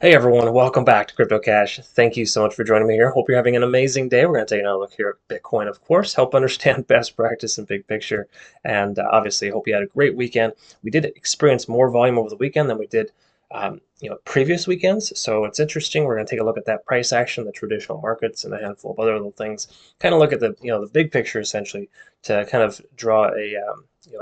Hey everyone, welcome back to CryptoCache. Thank you so much for joining me here. Hope you're having an amazing day. We're going to take another look here at Bitcoin, of course, help understand best practice and big picture. And obviously, hope you had a great weekend. We did experience more volume over the weekend than we did previous weekends. So it's interesting. We're going to take a look at that price action, the traditional markets, and a handful of other little things. Kind of look at the big picture essentially to kind of draw an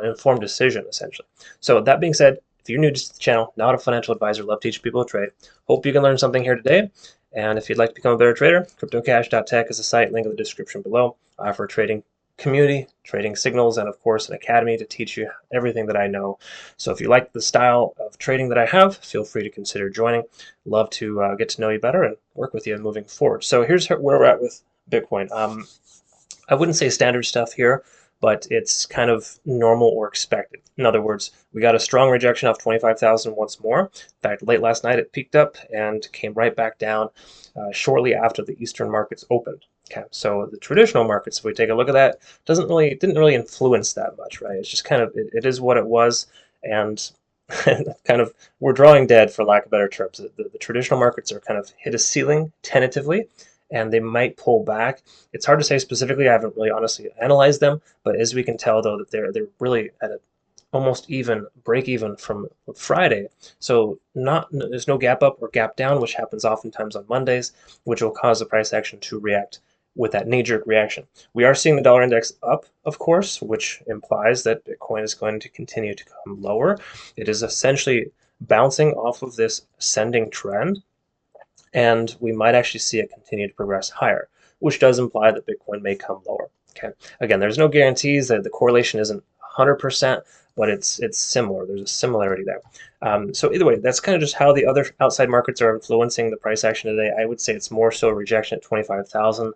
informed decision essentially. So that being said, if you're new to the channel, not a financial advisor, love teaching people to trade. Hope you can learn something here today. And if you'd like to become a better trader, CryptoCache.tech is a site, link in the description below. I offer a trading community, trading signals, and of course an academy to teach you everything that I know. So if you like the style of trading that I have, feel free to consider joining. Love to get to know you better and work with you moving forward. So here's where we're at with Bitcoin. I wouldn't say standard stuff here, but it's kind of normal or expected. In other words, we got a strong rejection of 25,000 once more. In fact, late last night it peaked up and came right back down shortly after the Eastern markets opened. Okay, so the traditional markets, if we take a look at that, didn't really influence that much, right? It's just kind of it is what it was, and kind of we're drawing dead for lack of better terms. The traditional markets are kind of hit a ceiling tentatively, and they might pull back. It's hard to say specifically. I haven't really honestly analyzed them, but as we can tell though that they're really at a almost even break even from Friday. So there's no gap up or gap down, which happens oftentimes on Mondays, which will cause the price action to react with that knee-jerk reaction. We are seeing the dollar index up, of course, which implies that Bitcoin is going to continue to come lower. It is essentially bouncing off of this ascending trend, and we might actually see it continue to progress higher, which does imply that Bitcoin may come lower. Okay. Again, there's no guarantees that the correlation isn't 100%, but it's similar. There's a similarity there. So either way, that's kind of just how the other outside markets are influencing the price action today. I would say it's more so rejection at 25,000,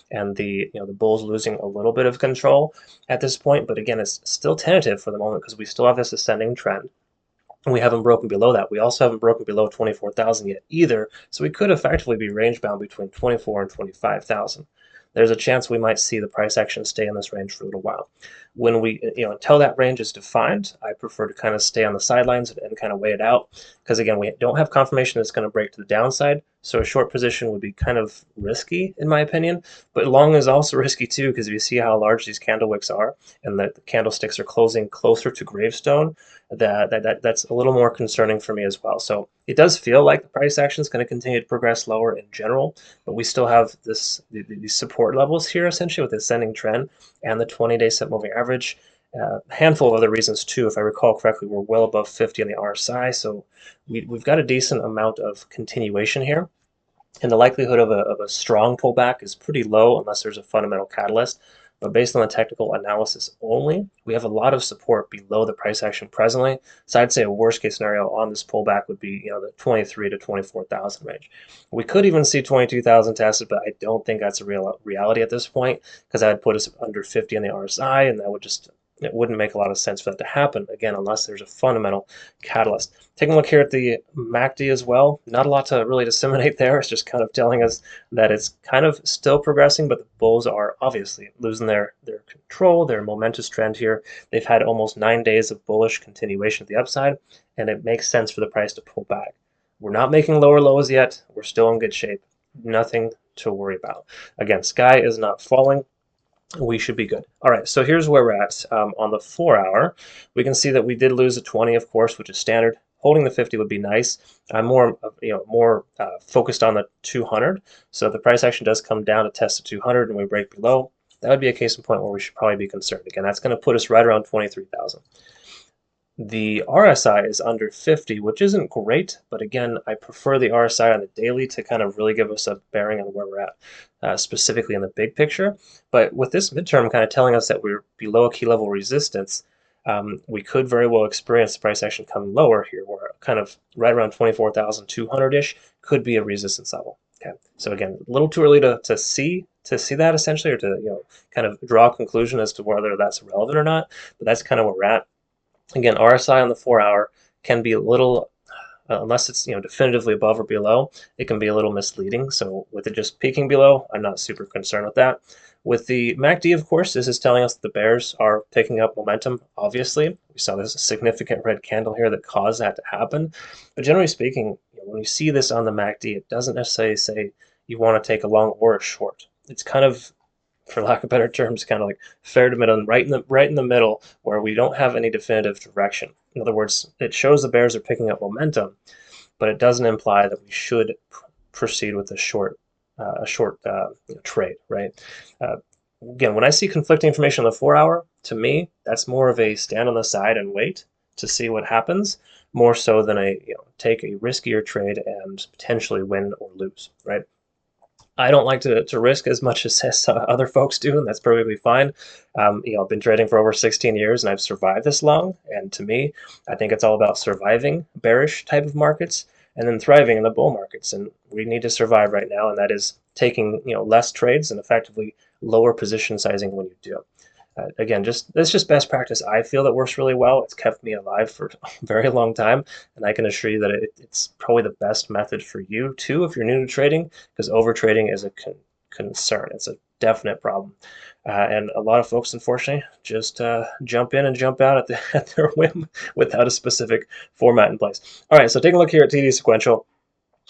and the bulls losing a little bit of control at this point. But again, it's still tentative for the moment because we still have this ascending trend. We haven't broken below that. We also haven't broken below 24,000 yet either, so we could effectively be range bound between 24 and 25,000. There's a chance we might see the price action stay in this range for a little while. When until that range is defined, I prefer to kind of stay on the sidelines and kind of wait it out, because again, we don't have confirmation it's going to break to the downside, so a short position would be kind of risky in my opinion, but long is also risky too, because if you see how large these candle wicks are and the candlesticks are closing closer to gravestone, that's a little more concerning for me as well. So it does feel like the price action is going to continue to progress lower in general, but we still have these support levels here essentially with the ascending trend and the 20-day set moving average. A handful of other reasons too. If I recall correctly, we're well above 50 on the RSI, so we've got a decent amount of continuation here. And the likelihood of a strong pullback is pretty low unless there's a fundamental catalyst. But based on the technical analysis only, we have a lot of support below the price action presently. So I'd say a worst case scenario on this pullback would be the 23 to 24,000 range. We could even see 22,000 tested, but I don't think that's a real reality at this point, because that would put us under 50 on the RSI, and that would just it wouldn't make a lot of sense for that to happen, again, unless there's a fundamental catalyst. Taking a look here at the MACD as well, not a lot to really disseminate there. It's just kind of telling us that it's kind of still progressing, but the bulls are obviously losing their control, their momentous trend here. They've had almost 9 days of bullish continuation at the upside, and it makes sense for the price to pull back. We're not making lower lows yet. We're still in good shape. Nothing to worry about. Again, sky is not falling. We should be good. All right, so here's where we're at. On the 4-hour, we can see that we did lose a 20, of course, which is standard. Holding the 50 would be nice. I'm more focused on the 200. So if the price action does come down to test the 200 and we break below, that would be a case in point where we should probably be concerned. Again, that's going to put us right around 23,000. The RSI is under 50, which isn't great, but again, I prefer the RSI on the daily to kind of really give us a bearing on where we're at, specifically in the big picture. But with this midterm kind of telling us that we're below a key level resistance, we could very well experience the price action coming lower here, where kind of right around 24,200-ish could be a resistance level. Okay, so again, a little too early to see that essentially, or to kind of draw a conclusion as to whether that's relevant or not. But that's kind of where we're at. Again, RSI on the 4-hour can be a little, unless it's definitively above or below, it can be a little misleading. So with it just peaking below, I'm not super concerned with that. With the MACD, of course, this is telling us that the bears are picking up momentum, obviously. We saw this significant red candle here that caused that to happen. But generally speaking, when you see this on the MACD, it doesn't necessarily say you want to take a long or a short. It's kind of, for lack of better terms, kind of like fair to middle, right in the middle, where we don't have any definitive direction. In other words, it shows the bears are picking up momentum, but it doesn't imply that we should proceed with a short trade, right? Uh, Again, when I see conflicting information on the 4 hour, to me, that's more of a stand on the side and wait to see what happens, more so than a take a riskier trade and potentially win or lose, right? I don't like to risk as much as other folks do, and that's perfectly fine. I've been trading for over 16 years, and I've survived this long. And to me, I think it's all about surviving bearish type of markets and then thriving in the bull markets. And we need to survive right now, and that is taking less trades and effectively lower position sizing when you do. Again, that's just best practice. I feel that works really well. It's kept me alive for a very long time, and I can assure you that it's probably the best method for you too if you're new to trading, because over trading is a concern. It's a definite problem, and a lot of folks, unfortunately, just jump in and jump out at their whim without a specific format in place. All right, so take a look here at TD sequential.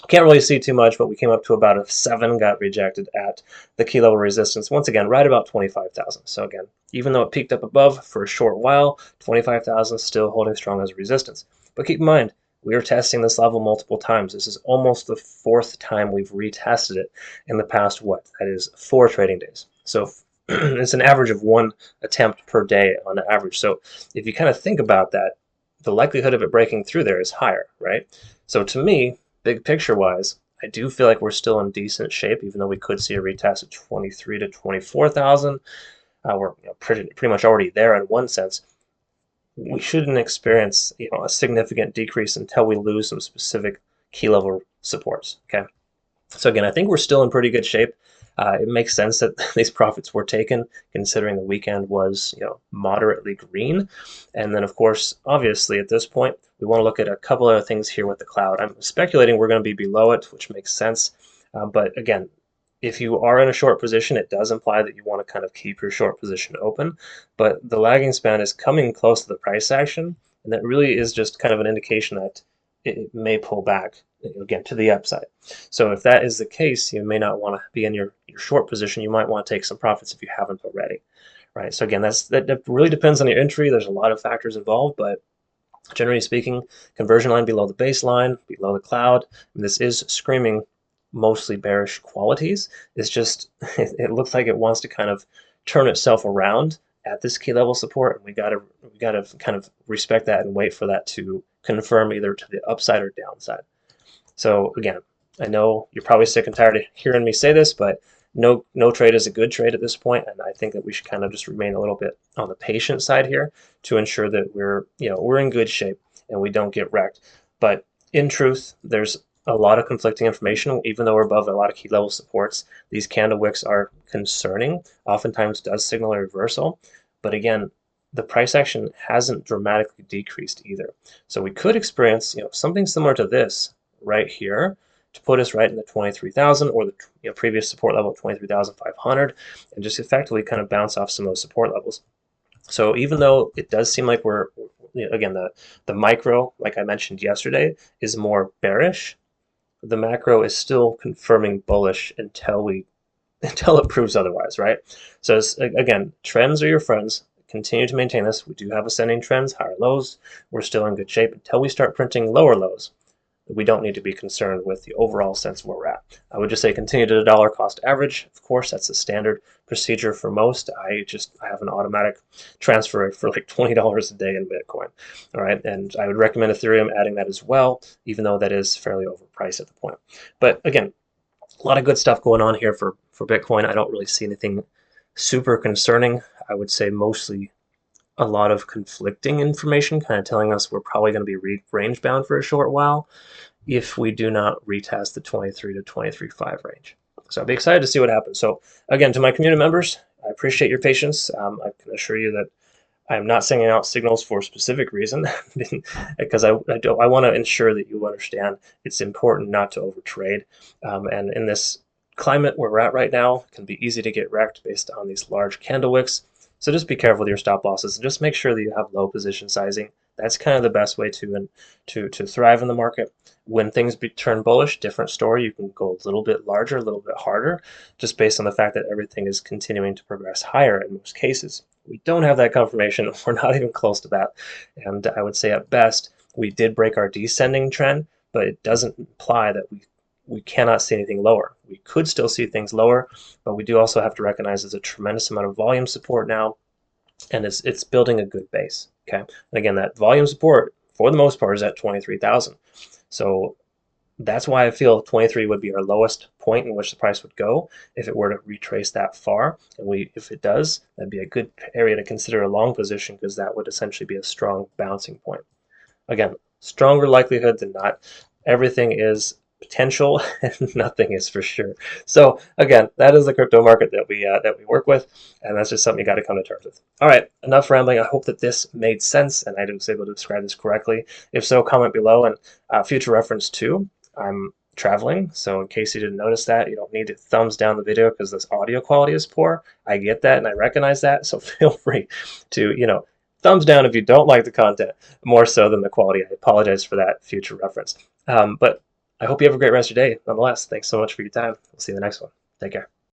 Can't really see too much, but we came up to about a 7, got rejected at the key level resistance. Once again, right about 25,000. So again, even though it peaked up above for a short while, 25,000 still holding strong as resistance. But keep in mind, we are testing this level multiple times. This is almost the 4th time we've retested it in the past, that is 4 trading days. So it's an average of 1 attempt per day on average. So if you kind of think about that, the likelihood of it breaking through there is higher, right? So to me, big picture wise, I do feel like we're still in decent shape, even though we could see a retest at 23 to 24,000. We're pretty much already there in one sense. We shouldn't experience a significant decrease until we lose some specific key level supports. Okay, so again, I think we're still in pretty good shape. It makes sense that these profits were taken, considering the weekend was moderately green. And then, of course, obviously at this point, we want to look at a couple other things here with the cloud. I'm speculating we're going to be below it, which makes sense. But again, if you are in a short position, it does imply that you want to kind of keep your short position open. But the lagging span is coming close to the price action, and that really is just kind of an indication that it may pull back again to the upside. So if that is the case, you may not want to be in your short position. You might want to take some profits if you haven't already, right? So again, that really depends on your entry. There's a lot of factors involved, but generally speaking, conversion line below the baseline, below the cloud, and this is screaming mostly bearish qualities. It's just it looks like it wants to kind of turn itself around at this key level support, and we gotta kind of respect that and wait for that to confirm either to the upside or downside. So again, I know you're probably sick and tired of hearing me say this, but no trade is a good trade at this point, and I think that we should kind of just remain a little bit on the patient side here to ensure that we're in good shape and we don't get wrecked. But in truth, there's a lot of conflicting information. Even though we're above a lot of key level supports, these candle wicks are concerning. Oftentimes does signal a reversal, but again, the price action hasn't dramatically decreased either. So we could experience something similar to this right here to put us right in the 23,000 or the previous support level of 23,500, and just effectively kind of bounce off some of those support levels. So even though it does seem like we're again, the micro, like I mentioned yesterday, is more bearish, the macro is still confirming bullish until it proves otherwise, right? So again, trends are your friends. Continue to maintain this. We do have ascending trends, higher lows. We're still in good shape until we start printing lower lows. We don't need to be concerned with the overall sense of where we're at. I would just say continue to the dollar cost average. Of course, that's the standard procedure for most. I have an automatic transfer for like $20 a day in Bitcoin. All right, and I would recommend Ethereum adding that as well, even though that is fairly overpriced at the point. But again, a lot of good stuff going on here for Bitcoin. I don't really see anything super concerning. I would say mostly a lot of conflicting information, kind of telling us we're probably going to be range bound for a short while if we do not retest the 23 to 23.5 range. So I'll be excited to see what happens. So again, to my community members, I appreciate your patience. I can assure you that I'm not sending out signals for a specific reason because I want to ensure that you understand it's important not to overtrade. And in this climate where we're at right now, it can be easy to get wrecked based on these large candle wicks. So just be careful with your stop losses and just make sure that you have low position sizing That's kind of the best way to thrive in the market. When things turn bullish, different story. You can go a little bit larger, a little bit harder, just based on the fact that everything is continuing to progress higher in most cases. We don't have that confirmation. We're not even close to that. And I would say at best, we did break our descending trend, but it doesn't imply that we cannot see anything lower. We could still see things lower, but we do also have to recognize there's a tremendous amount of volume support now, and it's building a good base. Okay, and again, that volume support for the most part is at 23,000. So that's why I feel 23 would be our lowest point in which the price would go if it were to retrace that far. And if it does, that'd be a good area to consider a long position, because that would essentially be a strong bouncing point. Again, stronger likelihood than not. Everything is potential and nothing is for sure. So again, that is the crypto market that we work with, and that's just something you got to come to terms with. All right, enough rambling. I hope that this made sense and I was able to describe this correctly. If so, comment below. And future reference too, I'm traveling, so in case you didn't notice that, you don't need to thumbs down the video because this audio quality is poor. I get that and I recognize that, so feel free to, thumbs down if you don't like the content more so than the quality. I apologize for that, future reference. But I hope you have a great rest of your day nonetheless. Thanks so much for your time. We'll see you in the next one. Take care.